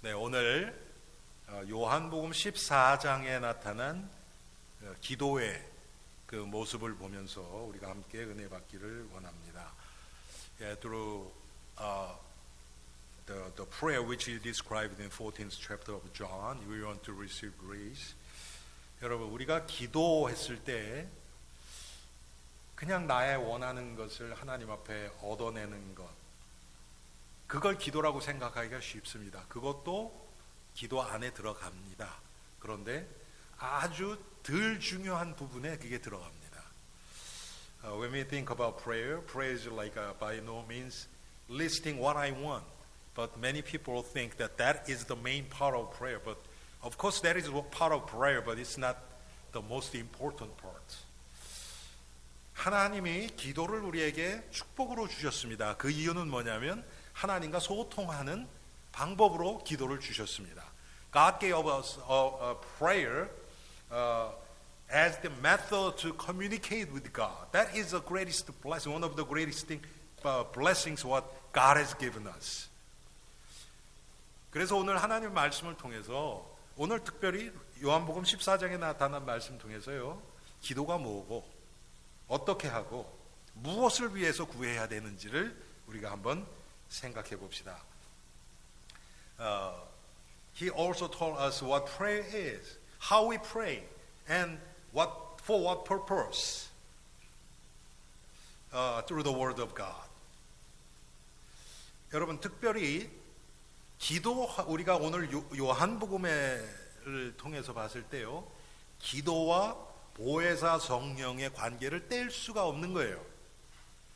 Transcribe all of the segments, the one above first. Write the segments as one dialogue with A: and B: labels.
A: 네, 오늘 요한복음 14장에 나타난 기도의 그 모습을 보면서 우리가 함께 은혜 받기를 원합니다. Through the prayer which is described in 14th chapter of John, we want to receive grace. 여러분, 우리가 기도했을 때 그냥 나의 원하는 것을 하나님 앞에 얻어내는 것, 그걸 기도라고 생각하기가 쉽습니다. 그것도 기도 안에 들어갑니다. 그런데 아주 덜 중요한 부분에 그게 들어갑니다. When we think about prayer, prayer is like by no means listing what I want. But many people think that that is the main part of prayer. But of course that is part of prayer, but it's not the most important part. 하나님이 기도를 우리에게 축복으로 주셨습니다. 그 이유는 뭐냐면 하나님과 소통하는 방법으로 기도를 주셨습니다. God gave us a prayer as the method to communicate with God. That is the greatest blessing, one of the greatest blessings what God has given us. 그래서 오늘 하나님 말씀을 통해서 오늘 특별히 요한복음 14장에 나타난 말씀 통해서요, 기도가 뭐고 어떻게 하고 무엇을 위해서 구해야 되는지를 우리가 한번 생각해 봅시다. He also told us what prayer is, how we pray, and for what purpose through the Word of God. 여러분, 특별히 우리가 오늘 요한복음을 통해서 봤을 때요, 기도와 보혜사 성령의 관계를 뗄 수가 없는 거예요.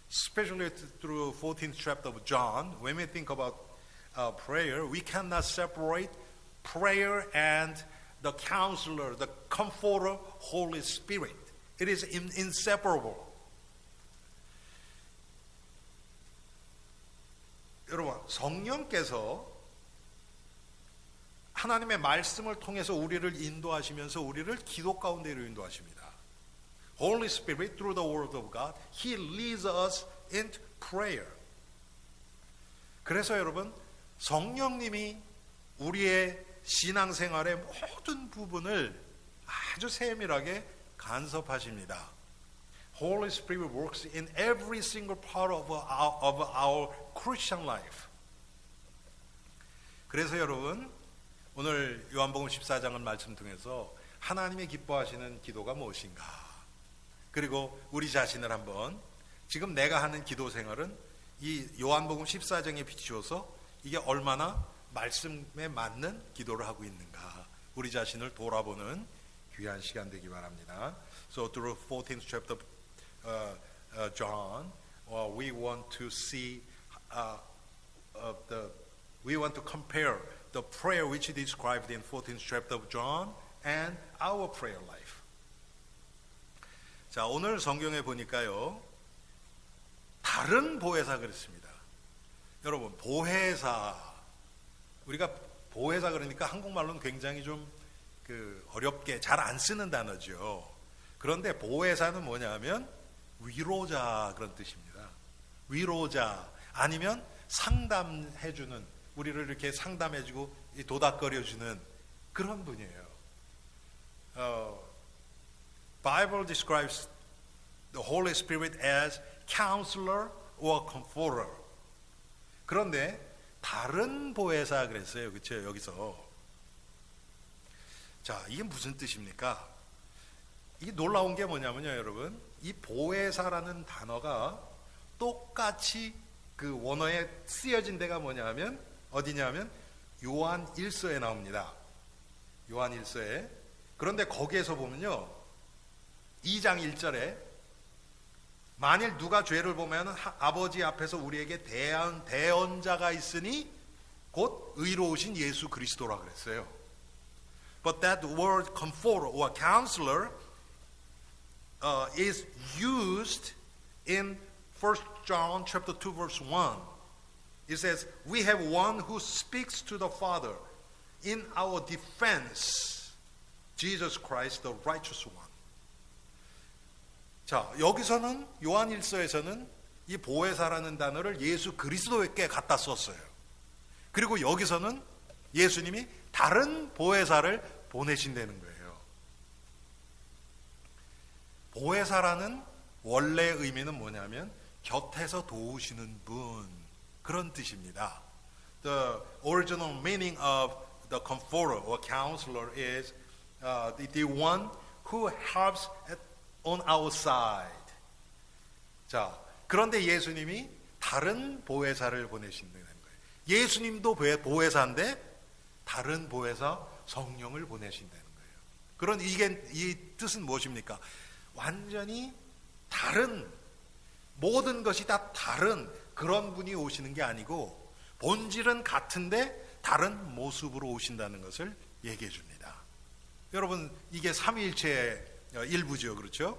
A: Especially through 14th chapter of John, when we think about prayer, we cannot separate prayer and the counselor, the comforter, Holy Spirit. It is inseparable. 여러분, 성령께서 하나님의 말씀을 통해서 우리를 인도하시면서 우리를 기도 가운데로 인도하십니다. Holy Spirit, through the Word of God, He leads us into prayer. 그래서 여러분, 성령님이 우리의 신앙생활의 모든 부분을 아주 세밀하게 간섭하십니다. Holy Spirit works in every single part of our Christian life. 그래서 여러분, 오늘 요한복음 14장을 말씀 통해서 하나님이 기뻐하시는 기도가 무엇인가? 그리고 우리 자신을 한번, 지금 내가 하는 기도 생활은 이 요한복음 14장에 비추어서 이게 얼마나 말씀에 맞는 기도를 하고 있는가, 우리 자신을 돌아보는 귀한 시간 되기 바랍니다. So through 14th chapter John, we want to see we want to compare the prayer which is described in 14th chapter of John and our prayer life. 자, 오늘 성경에 보니까요, 다른 보혜사 그랬습니다. 여러분, 보혜사, 우리가 보혜사 그러니까 한국말로는 굉장히 좀 어렵게 잘 안 쓰는 단어죠. 그런데 보혜사는 뭐냐면 위로자 그런 뜻입니다. 위로자, 아니면 상담해주는, 우리를 이렇게 상담해주고 도닥거려주는 그런 분이에요. Bible describes the Holy Spirit as counselor or comforter. 그런데 다른 보혜사 그랬어요. 그렇죠? 여기서. 자, 이게 무슨 뜻입니까? 이게 놀라운 게 뭐냐면요, 여러분. 이 보혜사라는 단어가 똑같이 그 원어에 쓰여진 데가 뭐냐면 어디냐면 요한 1서에 나옵니다. 요한 1서에. 그런데 거기에서 보면요, 2장 1절에 만일 누가 죄를 보면 아버지 앞에서 우리에게 대언자가 있으니 곧 의로우신 예수 그리스도라 그랬어요. But that word comforter or counselor is used in 1 John chapter 2 verse 1. It says, we have one who speaks to the Father in our defense, Jesus Christ, the righteous one. 자, 여기서는 요한 1서에서는 이 보혜사라는 단어를 예수 그리스도에게 갖다 썼어요. 그리고 여기서는 예수님이 다른 보혜사를 보내신다는 거예요. 보혜사라는 원래 의미는 뭐냐면 곁에서 도우시는 분, 그런 뜻입니다. The original meaning of the comforter or counselor is the one who helps on our side. 자, 그런데 예수님이 다른 보혜사를 보내신다는 거예요. 예수님도 보혜사인데 다른 보혜사 성령을 보내신다는 거예요. 그런 이 뜻은 무엇입니까? 완전히 다른, 모든 것이 다 다른 그런 분이 오시는 게 아니고 본질은 같은데 다른 모습으로 오신다는 것을 얘기해 줍니다. 여러분, 이게 삼위일체의 일부죠, 그렇죠?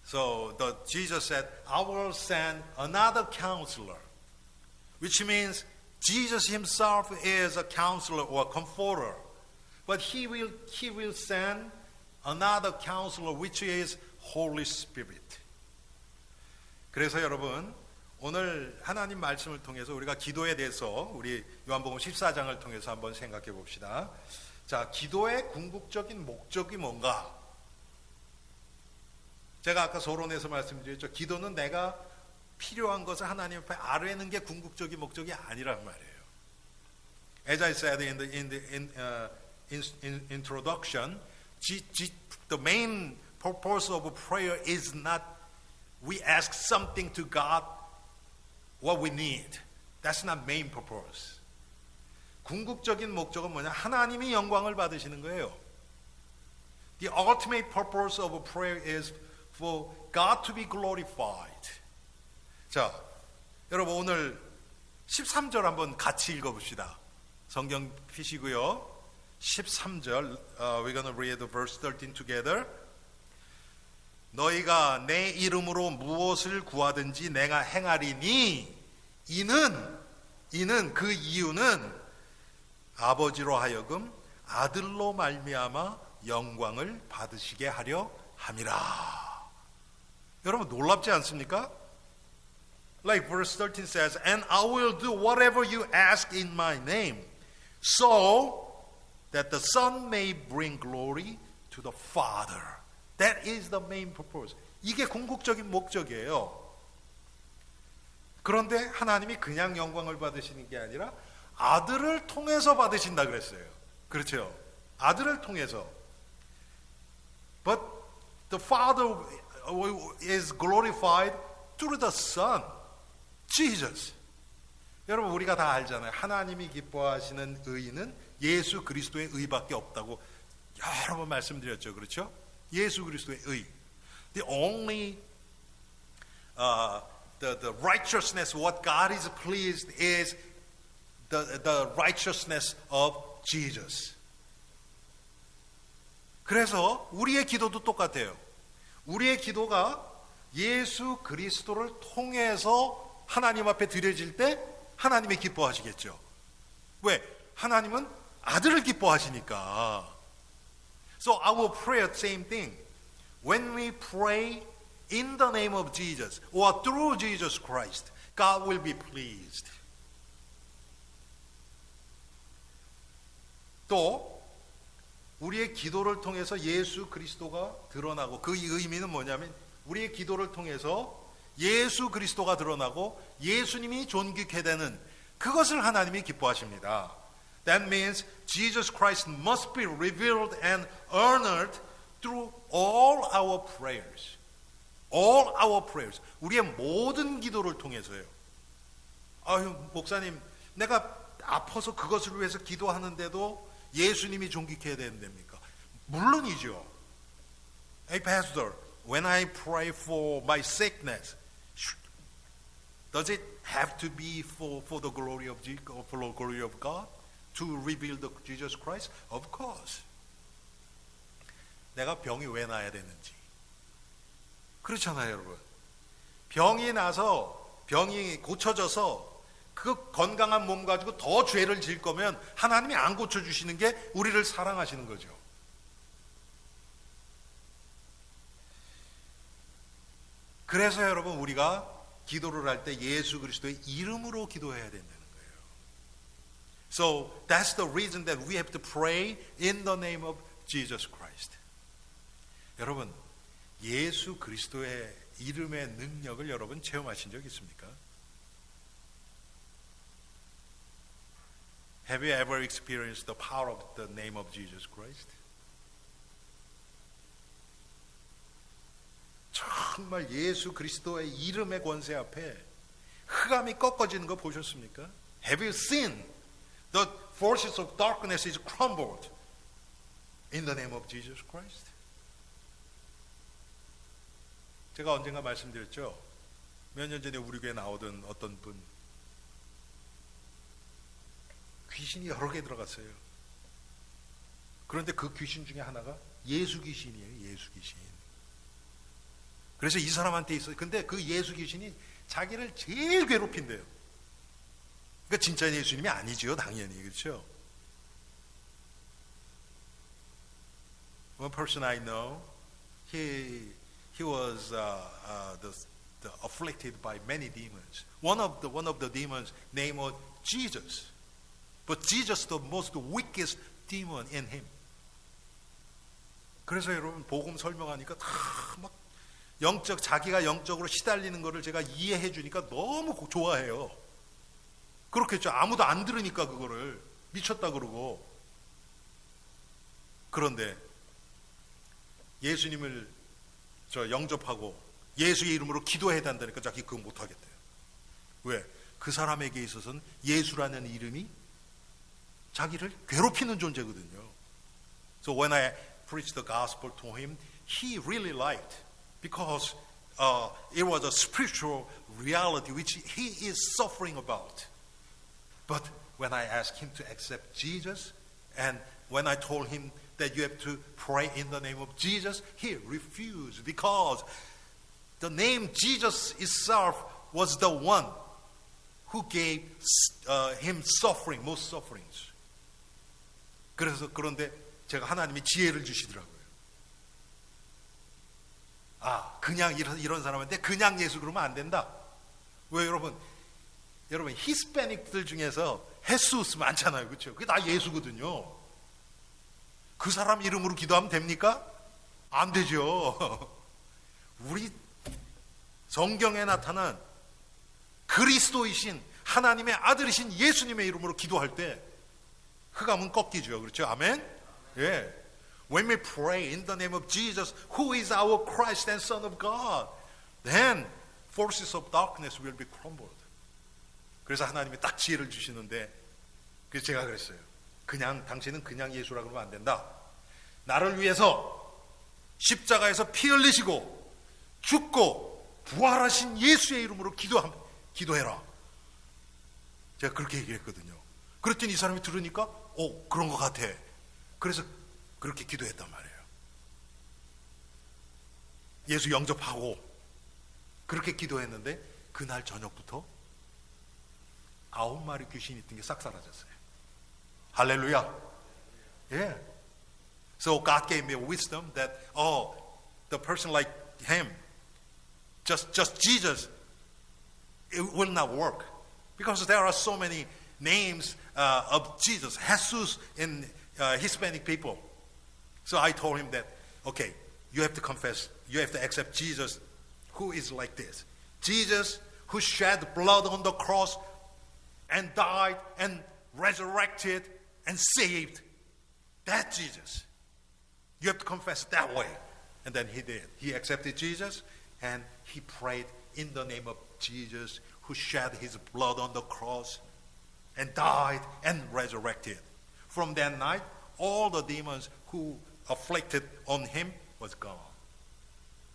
A: So Jesus said, I will send another counselor, which means Jesus himself is a counselor or a comforter, but he will send another counselor, which is Holy Spirit. 그래서 여러분, 오늘 하나님 말씀을 통해서 우리가 기도에 대해서 우리 요한복음 14장을 통해서 한번 생각해 봅시다. 자, 기도의 궁극적인 목적이 뭔가? 제가 아까 서론에서 말씀드렸죠. 기도는 내가 필요한 것을 하나님 앞에 아뢰는 게 궁극적인 목적이 아니란 말이에요. As I said in the introduction, the main purpose of prayer is not we ask something to God what we need. That's not main purpose. 궁극적인 목적은 뭐냐? 하나님이 영광을 받으시는 거예요. The ultimate purpose of prayer is for God to be glorified. 자, 여러분 오늘 13절 한번 같이 읽어봅시다. 성경 피시고요. 13절, we're going to read the verse 13 together. 너희가 내 이름으로 무엇을 구하든지 내가 행하리니 이는 그 이유는 아버지로 하여금 아들로 말미암아 영광을 받으시게 하려 함이라. 여러분 놀랍지 않습니까? Like verse 13 says, and I will do whatever you ask in my name, so that the Son may bring glory to the Father. That is the main purpose. 이게 궁극적인 목적이에요. 그런데 하나님이 그냥 영광을 받으시는 게 아니라 아들을 통해서 받으신다 그랬어요. 그렇죠? 아들을 통해서. But the Father is glorified through the Son, Jesus. 여러분 우리가 다 알잖아요. 하나님이 기뻐하시는 의는 예수 그리스도의 의밖에 없다고 여러 번 말씀드렸죠. 그렇죠? 예수 그리스도의 의. The only the righteousness what God is pleased is the righteousness of Jesus. 그래서 우리의 기도도 똑같아요. 우리의 기도가 예수 그리스도를 통해서 하나님 앞에 드려질 때 하나님이 기뻐하시겠죠. 왜? 하나님은 아들을 기뻐하시니까. So our prayer, same thing. When we pray in the name of Jesus or through Jesus Christ, God will be pleased. 또 우리의 기도를 통해서 예수 그리스도가 드러나고, 그 의미는 뭐냐면 우리의 기도를 통해서 예수 그리스도가 드러나고 예수님이 존귀케 되는 그것을 하나님이 기뻐하십니다. That means Jesus Christ must be revealed and honored through all our prayers. All our prayers. 우리의 모든 기도를 통해서요. 아유, 목사님, 내가 아파서 그것을 위해서 기도하는데도 예수님이 존귀케 해야 됩니까? 물론이죠. Hey, Pastor, when I pray for my sickness, does it have to be for the glory of God? To reveal the Jesus Christ? Of course. 내가 병이 왜 나야 되는지. 그렇잖아요, 여러분. 병이 나서, 병이 고쳐져서 그 건강한 몸 가지고 더 죄를 질 거면 하나님이 안 고쳐주시는 게 우리를 사랑하시는 거죠. 그래서 여러분 우리가 기도를 할 때 예수 그리스도의 이름으로 기도해야 된다는 거예요. So that's the reason that we have to pray in the name of Jesus Christ. 여러분, 예수 그리스도의 이름의 능력을 여러분 체험하신 적 있습니까? Have you ever experienced the power of the name of Jesus Christ? 정말 예수 그리스도의 이름의 권세 앞에 흑암이 꺾어지는 거 보셨습니까? Have you seen the forces of darkness is crumbled in the name of Jesus Christ? 제가 언젠가 말씀드렸죠. 몇 년 전에 우리 교회에 나오던 어떤 분 귀신이 여러 개 들어갔어요. 그런데 그 귀신 중에 하나가 예수 귀신이에요. 예수 귀신. 그래서 이 사람한테 있어요. 근데 그 예수 귀신이 자기를 제일 괴롭힌대요. 그러니까 진짜 예수님이 아니지요, 당연히. 그렇죠? One person I know, he was the afflicted by many demons. One of the demons named was Jesus, but Jesus the most weakest demon in him. 그래서 여러분 복음 설명하니까 다 막 자기가 영적으로 시달리는 거를 제가 이해해 주니까 너무 좋아해요. 그렇겠죠. 아무도 안 들으니까 그거를 미쳤다 그러고. 그런데 예수님을 영접하고 예수의 이름으로 기도해야 된다니까 자기 그거 못 하겠대요. 왜? 그 사람에게 있어서는 예수라는 이름이 자기를 괴롭히는 존재거든요. So when I preached the gospel to him, he really liked, because it was a spiritual reality which he is suffering about. But when I asked him to accept Jesus, and when I told him that you have to pray in the name of Jesus, he refused, because the name Jesus itself was the one who gave him suffering, most sufferings. 그런데 제가 하나님이 지혜를 주시더라고요. 그냥 이런 사람한테 그냥 예수 그러면 안 된다. 왜 여러분 히스패닉들 중에서 헤수스 많잖아요. 그렇죠? 그게 다 예수거든요. 그 사람 이름으로 기도하면 됩니까? 안 되죠. 우리 성경에 나타난 그리스도이신 하나님의 아들이신 예수님의 이름으로 기도할 때 흑암은 꺾이죠. 그렇죠? 아멘? 예. When we pray in the name of Jesus, who is our Christ and Son of God, then forces of darkness will be crumbled. 그래서 하나님이 딱 지혜를 주시는데, 그래서 제가 그랬어요. 당신은 그냥 예수라 그러면 안 된다. 나를 위해서 십자가에서 피 흘리시고 죽고 부활하신 예수의 이름으로 기도해라. 제가 그렇게 얘기했거든요. 그랬더니 이 사람이 들으니까 그런 것 같아. 그래서 그렇게 기도했단 말이에요. 예수 영접하고 그렇게 기도했는데 그날 저녁부터 9마리 귀신이 있던 게 싹 사라졌어요. 할렐루야. 예. So God gave me wisdom that the person like him, just Jesus, it will not work, because there are so many names of Jesus, Jesus in Hispanic people. So I told him that, okay, you have to confess, you have to accept Jesus, who is like this. Jesus who shed blood on the cross and died and resurrected and saved. That Jesus. You have to confess that way. And then he did. He accepted Jesus and he prayed in the name of Jesus who shed his blood on the cross and died and resurrected. From that night, all the demons who afflicted on him was gone.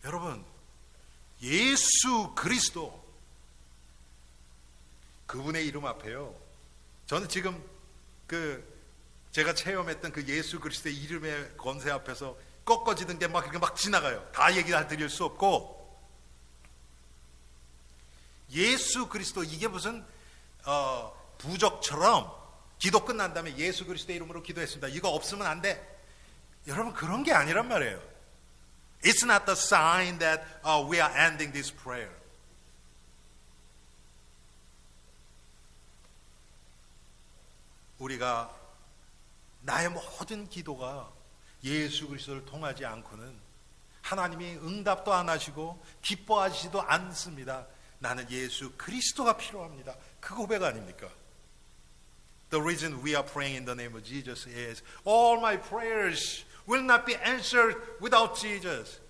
A: 여러분, 예수 그리스도 그분의 이름 앞에요. 저는 지금 제가 체험했던 그 예수 그리스도의 이름의 권세 앞에서 꺾어지는 게 막 지나가요. 다 얘기를 드릴 수 없고, 예수 그리스도, 이게 무슨 부적처럼 기도 끝난 다음에 예수 그리스도의 이름으로 기도했습니다, 이거 없으면 안 돼. 여러분, 그런 게 아니란 말이에요. It's not the sign that we are ending this prayer. 우리가 나의 모든 기도가 예수 그리스도를 통하지 않고는 하나님이 응답도 안 하시고 기뻐하시지도 않습니다. 나는 예수 그리스도가 필요합니다. 그 고백 아닙니까? The reason we are praying in the name of Jesus is all my prayers will not be answered without Jesus.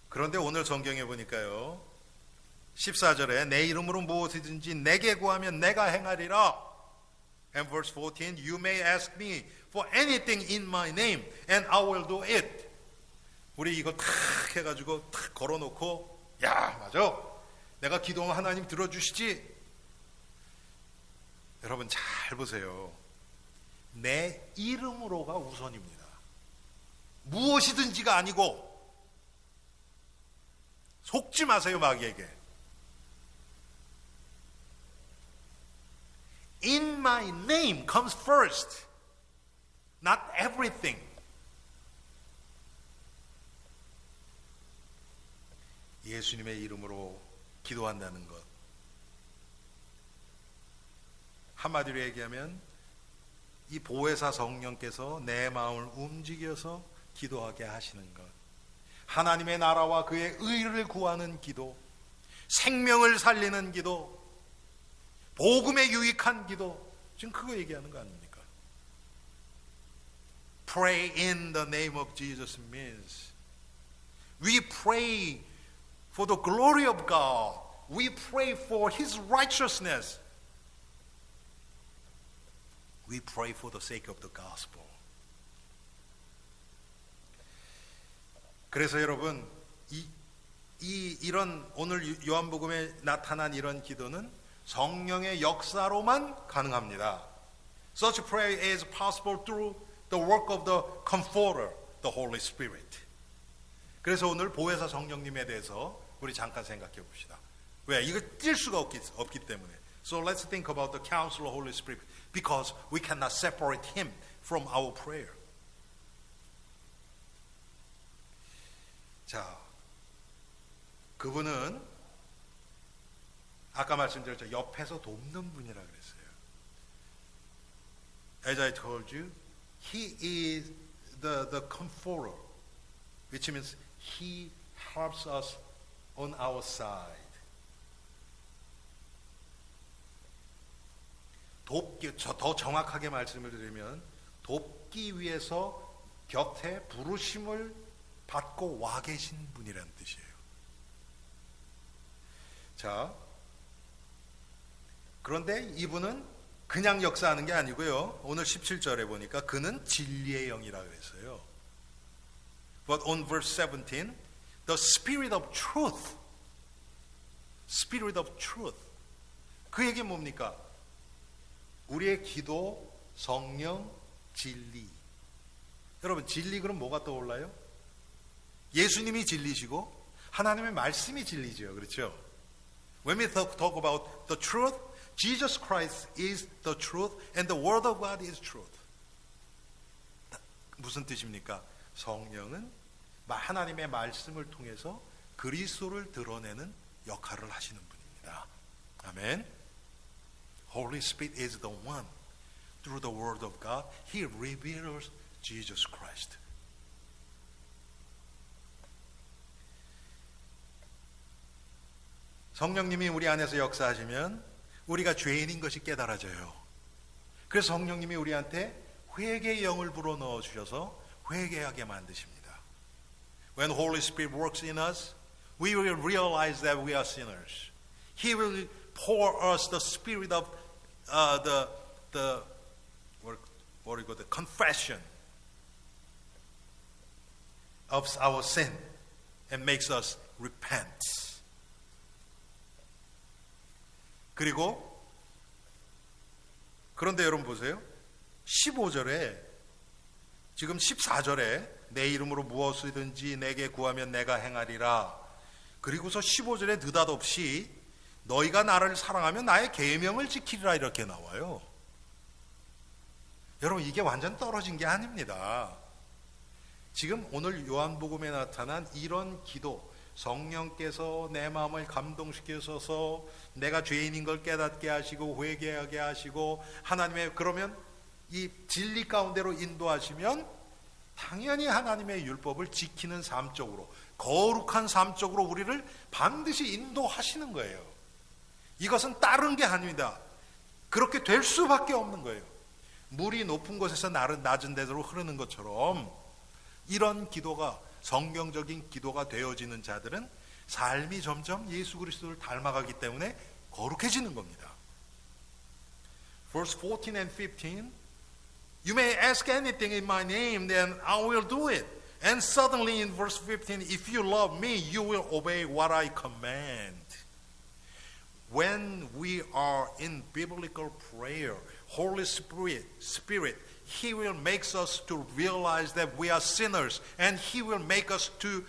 A: 그런데 오늘 성경에 보니까요, 14절에 내 이름으로 무엇이든지 내게 구하면 내가 행하리라. And verse 14, you may ask me for anything in my name and I will do it. 우리 이거 탁 해가지고 탁 걸어놓고, 야, 맞아, 내가 기도하면 하나님 들어주시지. 여러분 잘 보세요. 내 이름으로가 우선입니다. 무엇이든지가 아니고. 속지 마세요, 마귀에게. In my name comes first, not everything. 예수님의 이름으로 기도한다는 것. 한마디로 얘기하면 이 보혜사 성령께서 내 마음을 움직여서 기도하게 하시는 것. 하나님의 나라와 그의 의를 구하는 기도, 생명을 살리는 기도, 복음에 유익한 기도, 지금 그거 얘기하는 거 아닙니까? Pray in the name of Jesus means we pray for the glory of God. We pray for His righteousness. We pray for the sake of the gospel. 그래서 여러분, 이런 오늘 요한복음에 나타난 이런 기도는 성령의 역사로만 가능합니다. Such prayer is possible through the work of the Comforter, the Holy Spirit. 그래서 오늘 보혜사 성령님에 대해서 우리 잠깐 생각해 봅시다. 왜? 이거 뛸 수가 없기 때문에. So let's think about the Counselor of the Holy Spirit because we cannot separate Him from our prayer. 자, 그분은 아까 말씀드렸죠. 옆에서 돕는 분이라 그랬어요. As I told you, He is the comforter, which means He helps us on our side. 더 정확하게 말씀을 드리면 돕기 위해서 곁에 부르심을 받고 와 계신 분이라는 뜻이에요. 자, 그런데 이분은 그냥 역사하는 게 아니고요. 오늘 17절에 보니까 그는 진리의 영이라 그랬어요. But on verse 17, the Spirit of truth. Spirit of truth. 그 얘기는 뭡니까? 우리의 기도, 성령, 진리. 여러분, 진리 그럼 뭐가 떠올라요? 예수님이 진리시고 하나님의 말씀이 진리죠. 그렇죠? When we talk about the truth, Jesus Christ is the truth and the Word of God is truth. 무슨 뜻입니까? 성령은 하나님의 말씀을 통해서 그리스도를 드러내는 역할을 하시는 분입니다. 아멘. Holy Spirit is the one. Through the Word of God, He reveals Jesus Christ. 성령님이 우리 안에서 역사하시면 우리가 죄인인 것이 깨달아져요. 그래서 성령님이 우리한테 회개의 영을 불어넣어 주셔서 회개하게 만드십니다. When Holy Spirit works in us, we will realize that we are sinners. He will pour us the spirit of the confession of our sin and makes us repent. 그런데 여러분 보세요. 15절에 지금 14절에 내 이름으로 무엇이든지 내게 구하면 내가 행하리라. 그리고서 15절에 느닷없이 너희가 나를 사랑하면 나의 계명을 지키리라 이렇게 나와요. 여러분 이게 완전 떨어진 게 아닙니다. 지금 오늘 요한복음에 나타난 이런 기도, 성령께서 내 마음을 감동시켜서 내가 죄인인 걸 깨닫게 하시고 회개하게 하시고 하나님의 그러면 이 진리 가운데로 인도하시면 당연히 하나님의 율법을 지키는 삶 쪽으로 거룩한 삶 쪽으로 우리를 반드시 인도하시는 거예요. 이것은 다른 게 아닙니다. 그렇게 될 수밖에 없는 거예요. 물이 높은 곳에서 낮은 데로 흐르는 것처럼 이런 기도가 성경적인 기도가 되어지는 자들은 삶이 점점 예수 그리스도를 닮아가기 때문에 거룩해지는 겁니다. Verse 14 and 15 You may ask anything in my name, then I will do it. And suddenly in verse 15, if you love me, you will obey what I command. When we are in biblical prayer, Holy Spirit, He will make us to realize that we are sinners, and He will make us to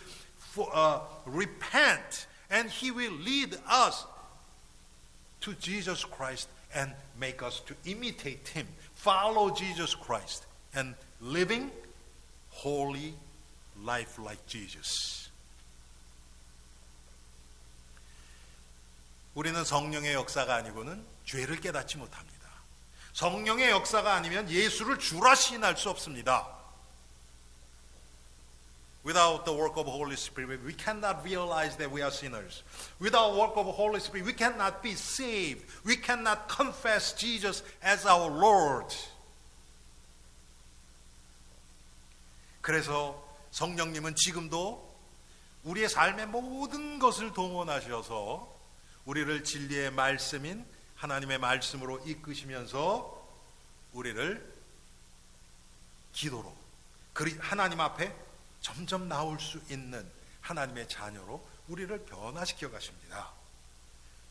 A: repent, and He will lead us to Jesus Christ and make us to imitate Him, follow Jesus Christ, and living holy life like Jesus. 우리는 성령의 역사가 아니고는 죄를 깨닫지 못합니다. 성령의 역사가 아니면 예수를 주라 시인할 수 없습니다. Without the work of Holy Spirit, we cannot realize that we are sinners. Without the work of Holy Spirit, we cannot be saved. We cannot confess Jesus as our Lord. 그래서 성령님은 지금도 우리의 삶의 모든 것을 동원하셔서 우리를 진리의 말씀인 하나님의 말씀으로 이끄시면서 우리를 기도로 하나님 앞에 점점 나올 수 있는 하나님의 자녀로 우리를 변화시켜 가십니다.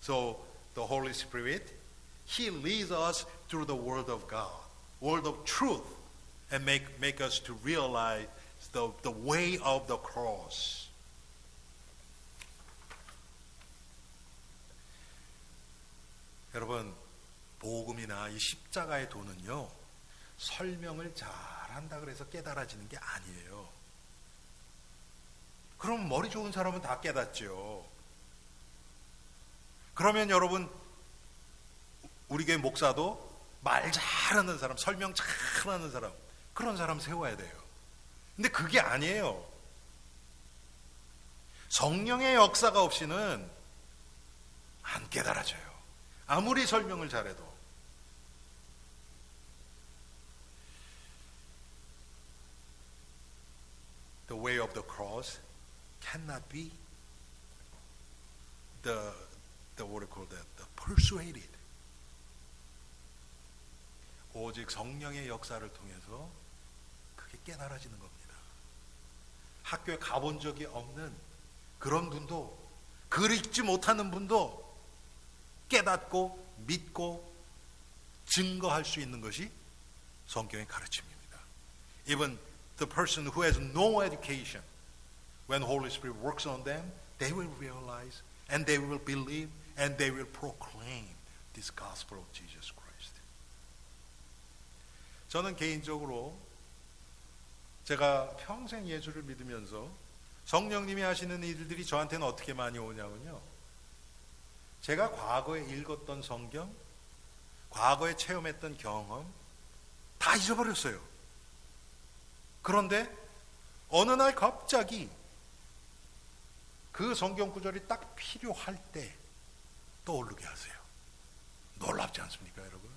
A: So the Holy Spirit, He leads us through the Word of God, Word of truth, and make us to realize the way of the cross. 여러분, 복음이나 이 십자가의 도는요, 설명을 잘한다 그래서 깨달아지는 게 아니에요. 그럼 머리 좋은 사람은 다 깨닫죠. 그러면 여러분, 우리 교회 목사도 말 잘하는 사람, 설명 잘하는 사람, 그런 사람 세워야 돼요. 근데 그게 아니에요. 성령의 역사가 없이는 안 깨달아져요. 아무리 설명을 잘해도. The way of the cross cannot be the what do you call that? The persuaded. 오직 성령의 역사를 통해서 그게 깨달아지는 겁니다. 학교에 가본 적이 없는 그런 분도, 글 읽지 못하는 분도 깨닫고 믿고 증거할 수 있는 것이 성경의 가르침입니다. Even the person who has no education, when Holy Spirit works on them, they will realize and they will believe and they will proclaim this gospel of Jesus Christ. 저는 개인적으로 제가 평생 예수를 믿으면서 성령님이 하시는 일들이 저한테는 어떻게 많이 오냐면요, 제가 과거에 읽었던 성경, 과거에 체험했던 경험 다 잊어버렸어요. 그런데 어느 날 갑자기 그 성경 구절이 딱 필요할 때 떠오르게 하세요. 놀랍지 않습니까, 여러분?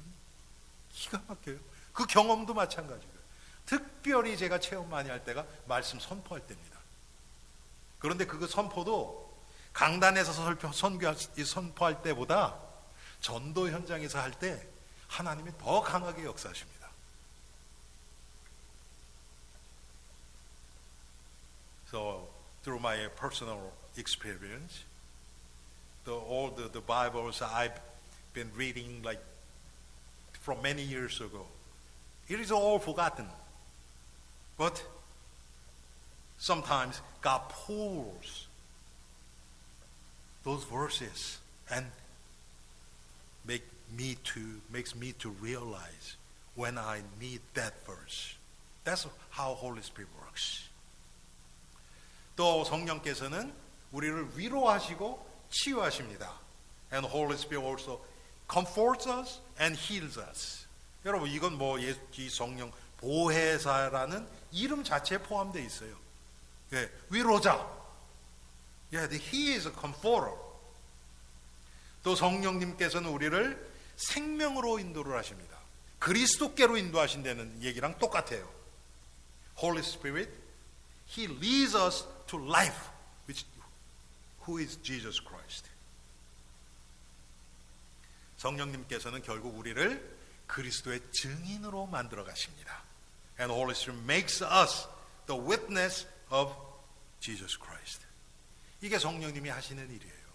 A: 기가 막혀요. 그 경험도 마찬가지고요. 특별히 제가 체험 많이 할 때가 말씀 선포할 때입니다. 그런데 그 선포도 강단에서 선포할 때보다 전도 현장에서 할 때 하나님이 더 강하게 역사하십니다. So through my personal experience, all the Bibles I've been reading like from many years ago, it is all forgotten. But sometimes God pulls those verses and makes me to realize when I need that verse. That's how Holy Spirit works. 또 성령께서는 우리를 위로하시고 치유하십니다. And Holy Spirit also comforts us and heals us. 여러분 이건 이 성령 보혜사라는 이름 자체에 포함되어 있어요. 예, 위로자. He is a comforter. 또 성령님께서는 우리를 생명으로 인도를 하십니다. 그리스도께로 인도하신다는 얘기랑 똑같아요. Holy Spirit, He leads us to life, who is Jesus Christ. 성령님께서는 결국 우리를 그리스도의 증인으로 만들어 가십니다. And Holy Spirit makes us the witness of Jesus Christ. 이게 성령님이 하시는 일이에요.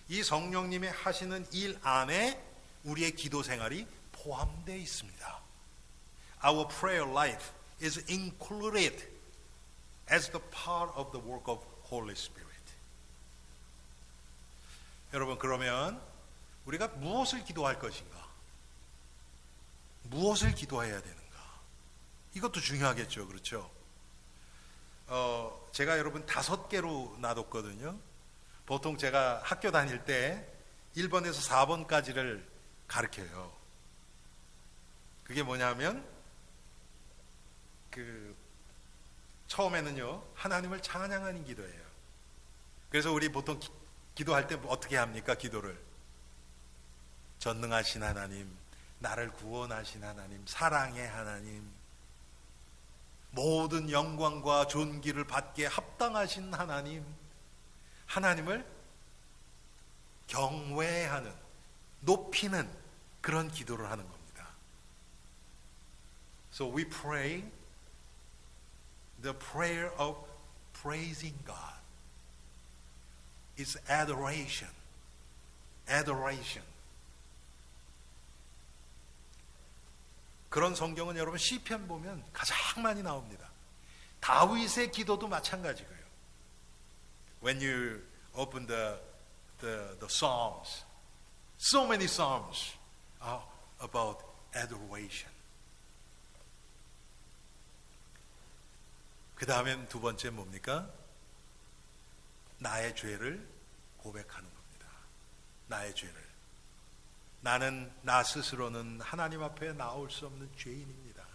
A: 이 성령님이 하시는 일 안에 우리의 기도 생활이 포함되어 있습니다. Our prayer life is included as the part of the work of Holy Spirit. 여러분 그러면 우리가 무엇을 기도할 것인가? 무엇을 기도해야 되는가? 이것도 중요하겠죠. 그렇죠? 제가 여러분 5개로 놔뒀거든요. 보통 제가 학교 다닐 때 1번에서 4번까지를 가르쳐요. 그게 뭐냐면 처음에는요 하나님을 찬양하는 기도예요. 그래서 우리 보통 기도할 때 어떻게 합니까? 기도를 전능하신 하나님, 나를 구원하신 하나님, 사랑의 하나님, 모든 영광과 존귀를 받게 합당하신 하나님, 하나님을 경외하는, 높이는 그런 기도를 하는 겁니다. So we pray the prayer of praising God. It's adoration. Adoration. 그런 성경은 여러분 시편 보면 가장 많이 나옵니다. 다윗의 기도도 마찬가지고요. When you open the Psalms, so many Psalms are about adoration. 그 다음엔 두 번째 뭡니까? 나의 죄를 고백하는 겁니다. 나의 죄를. 나는 나 스스로는 하나님 앞에 나올 수 없는 죄인입니다.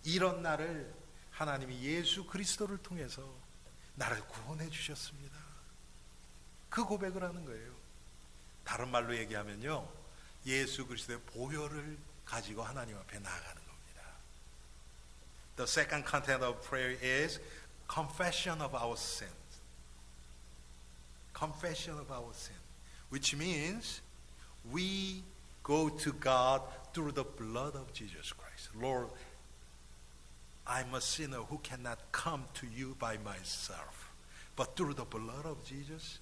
A: 이런 나를 하나님이 예수 그리스도를 통해서 나를 구원해 주셨습니다. 그 고백을 하는 거예요. 다른 말로 얘기하면요, 예수 그리스도의 보혈을 가지고 하나님 앞에 나아가는 겁니다. The second content of prayer is confession of our sins. Confession of our sins. Which means we go to God through the blood of Jesus Christ. Lord, I'm a sinner who cannot come to you by myself. But through the blood of Jesus,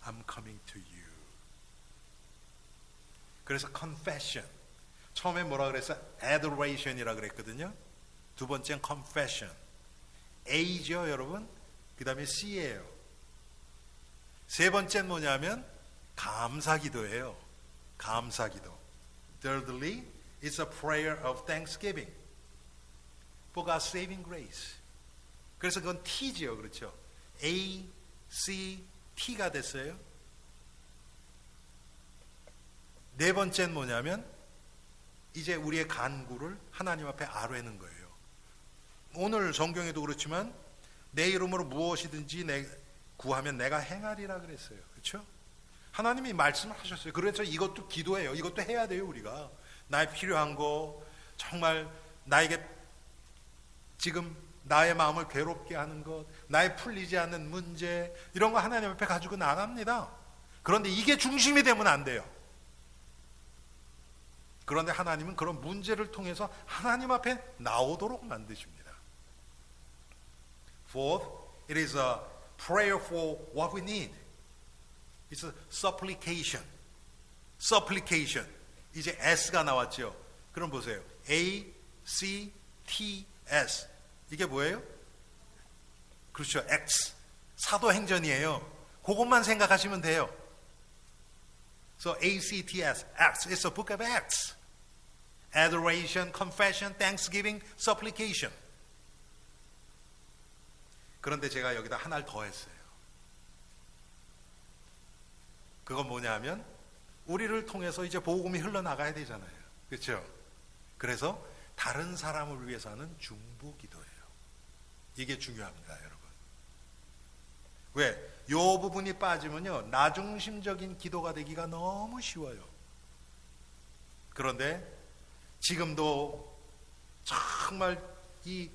A: I'm coming to you. 그래서 confession. 처음에 뭐라 그랬어? adoration이라 그랬거든요. 두 번째는 confession. A죠, 여러분. 그 다음에 C예요. 세 번째는 뭐냐면 감사기도예요. 감사기도. Thirdly, it's a prayer of thanksgiving for God's saving grace. 그래서 그건 T지요, 그렇죠? A, C, T가 됐어요. 네 번째는 뭐냐면 이제 우리의 간구를 하나님 앞에 아뢰는 거예요. 오늘 성경에도 그렇지만 내 이름으로 무엇이든지 구하면 내가 행하리라 그랬어요. 그렇죠? 하나님이 말씀을 하셨어요. 그래서 이것도 기도예요. 이것도 해야 돼요, 우리가. 나의 필요한 거, 정말 나에게 지금 나의 마음을 괴롭게 하는 것, 나의 풀리지 않는 문제, 이런 거 하나님 앞에 가지고 나갑니다. 그런데 이게 중심이 되면 안 돼요. 그런데 하나님은 그런 문제를 통해서 하나님 앞에 나오도록 만드십니다. Fourth, it is a prayer for what we need. It's a supplication. Supplication. 이제 S가 나왔죠. 그럼 보세요. A, C, T, S. 이게 뭐예요? 그렇죠. X. 사도행전이에요. 그것만 생각하시면 돼요. So A, C, T, S. Acts. It's a book of Acts. Adoration, confession, thanksgiving, supplication. 그런데 제가 여기다 하나를 더 했어요. 그건 뭐냐면 우리를 통해서 이제 복음이 흘러나가야 되잖아요. 그렇죠? 그래서 다른 사람을 위해서 하는 중보기도예요. 이게 중요합니다, 여러분. 왜? 이 부분이 빠지면요, 나중심적인 기도가 되기가 너무 쉬워요. 그런데 지금도 정말 이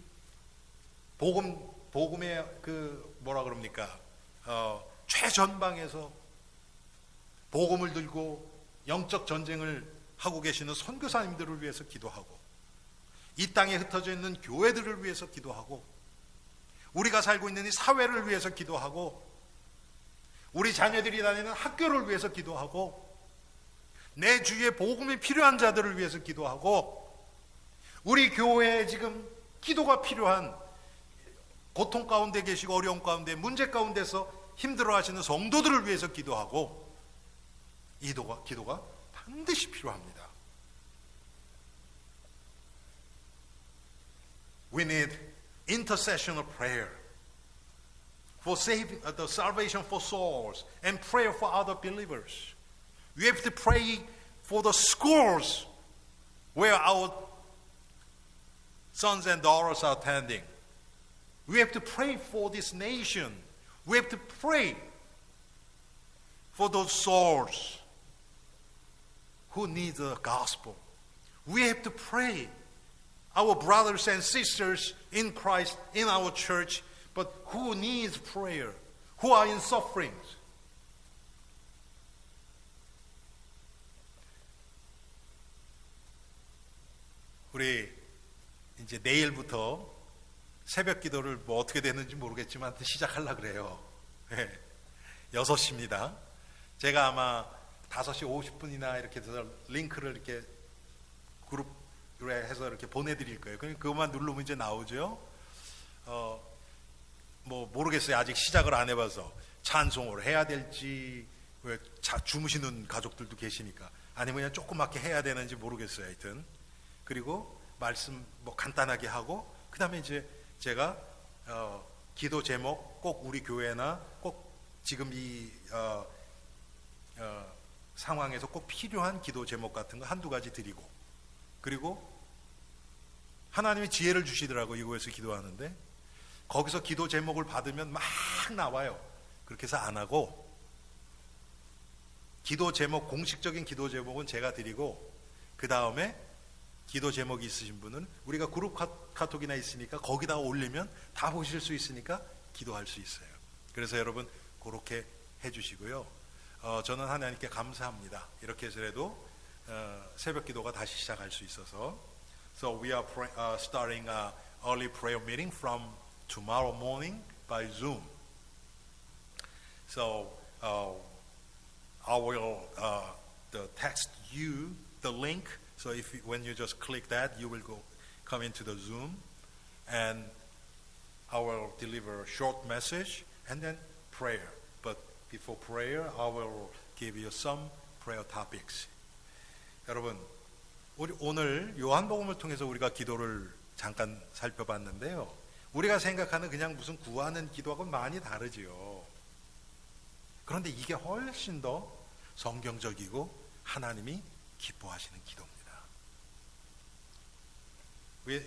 A: 복음의 그 뭐라 그럽니까? 최전방에서 복음을 들고 영적 전쟁을 하고 계시는 선교사님들을 위해서 기도하고, 이 땅에 흩어져 있는 교회들을 위해서 기도하고, 우리가 살고 있는 이 사회를 위해서 기도하고, 우리 자녀들이 다니는 학교를 위해서 기도하고, 내 주위에 복음이 필요한 자들을 위해서 기도하고, 우리 교회에 지금 기도가 필요한, 고통 가운데 계시고 어려움 가운데 문제 가운데서 힘들어하시는 성도들을 위해서 기도하고, 기도가 반드시 필요합니다. We need intercessional prayer for the salvation for souls and prayer for other believers. We have to pray for the schools where our sons and daughters are attending. We have to pray for this nation. We have to pray for those souls who need the gospel. We have to pray our brothers and sisters in Christ in our church, but who needs prayer, who are in sufferings. 우리 이제 내일부터 새벽 기도를 뭐 어떻게 되는지 모르겠지만 시작하려고 그래요. 6시입니다. 제가 아마 5시 50분이나 이렇게 해서 링크를 이렇게 그룹에 해서 이렇게 보내드릴 거예요. 그것만 누르면 이제 나오죠. 뭐 모르겠어요. 아직 시작을 안 해봐서 찬송을 해야 될지, 왜 주무시는 가족들도 계시니까, 아니면 그냥 조그맣게 해야 되는지 모르겠어요. 하여튼 그리고 말씀 뭐 간단하게 하고, 그 다음에 이제 제가 기도 제목 꼭 우리 교회나 꼭 지금 이 상황에서 꼭 필요한 기도 제목 같은 거 한두 가지 드리고, 그리고 하나님이 지혜를 주시더라고요. 이거에서 기도하는데 거기서 기도 제목을 받으면 막 나와요. 그렇게 해서 안 하고, 기도 제목, 공식적인 기도 제목은 제가 드리고, 그 다음에 기도 제목이 있으신 분은 우리가 그룹 카톡이나 있으니까 거기다 올리면 다 보실 수 있으니까 기도할 수 있어요. 그래서 여러분 그렇게 해주시고요. 저는 하나님께 감사합니다. 이렇게 해서라도 새벽 기도가 다시 시작할 수 있어서. So we are starting a early prayer meeting from tomorrow morning by Zoom. So I will text you the link. So when you just click that, you will come into the Zoom, and I will deliver a short message and then prayer. But before prayer, I will give you some prayer topics. 여러분, 우리 오늘 요한복음을 통해서 우리가 기도를 잠깐 살펴봤는데요. 우리가 생각하는 그냥 무슨 구하는 기도하고는 많이 다르지요. 그런데 이게 훨씬 더 성경적이고 하나님이 기뻐하시는 기도입니다. We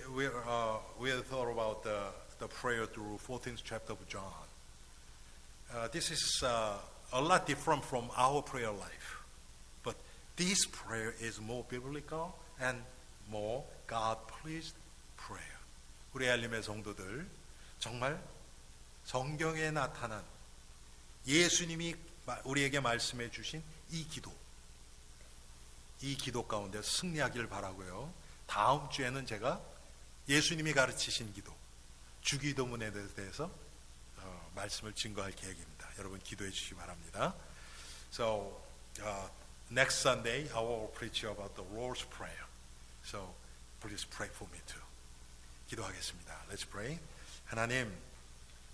A: thought about the prayer through 14th chapter of John. This is a lot different from our prayer life, but this prayer is more biblical and more God-pleased prayer. 우리 알림의 성도들, 정말 성경에 나타난 예수님이 우리에게 말씀해 주신 이 기도 가운데 승리하기를 바라고요. 다음 주에는 제가 예수님이 가르치신 기도, 주기도문에 대해서 말씀을 증거할 계획입니다. 여러분 기도해 주시기 바랍니다. So next Sunday I will preach about the Lord's Prayer. So please pray for me too. 기도하겠습니다. Let's pray. 하나님,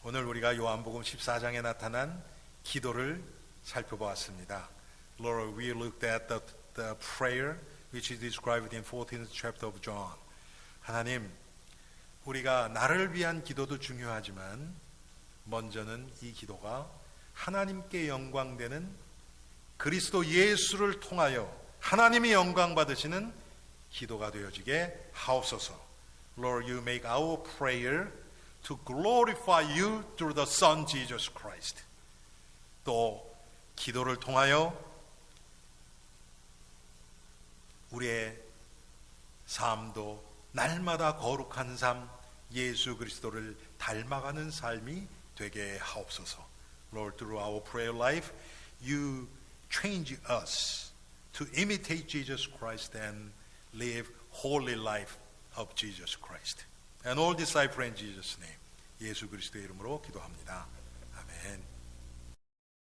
A: 오늘 우리가 요한복음 14장에 나타난 기도를 살펴보았습니다. Lord, we looked at the prayer which is described in 14th chapter of John. 하나님, 우리가 나를 위한 기도도 중요하지만 먼저는 이 기도가 하나님께 영광되는 그리스도 예수를 통하여 하나님이 영광 받으시는 기도가 되어지게 하옵소서. Lord, you make our prayer to glorify you through the Son Jesus Christ. 또 기도를 통하여 우리의 삶도 날마다 거룩한 삶, 예수 그리스도를 닮아가는 삶이 되게 하옵소서. Lord, through our prayer life, you change us to imitate Jesus Christ and live holy life of Jesus Christ. And all this I pray in Jesus' name. 예수 그리스도의 이름으로 기도합니다. 아멘.